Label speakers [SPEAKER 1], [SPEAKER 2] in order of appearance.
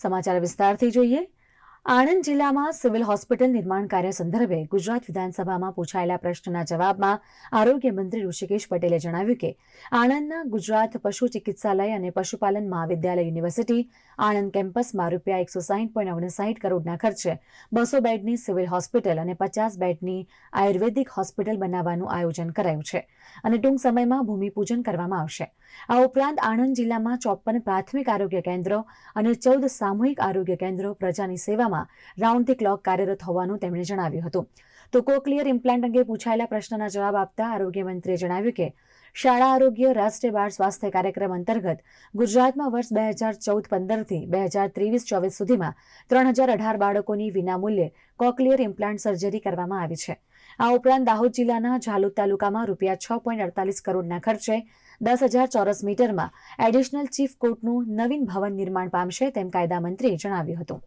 [SPEAKER 1] સમાચાર વિસ્તારથી જોઈએ। આણંદ જિલ્લામાં સિવિલ હોસ્પિટલ નિર્માણ કાર્ય સંદર્ભે ગુજરાત વિધાનસભામાં પૂછાયેલા પ્રશ્નના જવાબમાં આરોગ્ય મંત્રી ઋષિકેશ પટેલે જણાવ્યું કે આણંદના ગુજરાત પશુ ચિકિત્સાલય અને પશુપાલન મહાવિદ્યાલય યુનિવર્સિટી આણંદ કેમ્પસમાં ₹60.59 કરોડના ખર્ચે 200 બેડની સિવિલ હોસ્પિટલ અને 50 બેડની આયુર્વેદિક હોસ્પિટલ બનાવવાનું આયોજન કરાયું છે અને ટૂંક સમયમાં ભૂમિપૂજન કરવામાં આવશે। આ ઉપરાંત આણંદ જિલ્લામાં 54 પ્રાથમિક આરોગ્ય કેન્દ્રો અને 14 સામૂહિક આરોગ્ય કેન્દ્રો પ્રજાની સેવામાં રાઉન્ડ ધી ક્લોક કાર્યરત હોવાનું તેમણે જણાવ્યું હતું। તો કોક્લિયર ઇમ્પ્લાન્ટ અંગે પૂછાયેલા પ્રશ્નના જવાબ આપતા આરોગ્ય મંત્રીએ જણાવ્યું કે શાળા આરોગ્ય રાષ્ટ્રીય બાળ સ્વાસ્થ્ય કાર્યક્રમ અંતર્ગત ગુજરાતમાં વર્ષ 2014-15થી 2023-24 સુધીમાં 3018 બાળકોની વિનામૂલ્યે કોક્લિયર ઇમ્પ્લાન્ટ સર્જરી કરવામાં આવી છે। આ ઉપરાંત દાહોદ જિલ્લાના ઝાલોદ તાલુકામાં ₹6.48 કરોડના ખર્ચે 10,000 ચોરસ મીટરમાં એડિશનલ ચીફ કોર્ટનું નવીન ભવન નિર્માણ પામશે તેમ કાયદા મંત્રીએ જણાવ્યું હતું।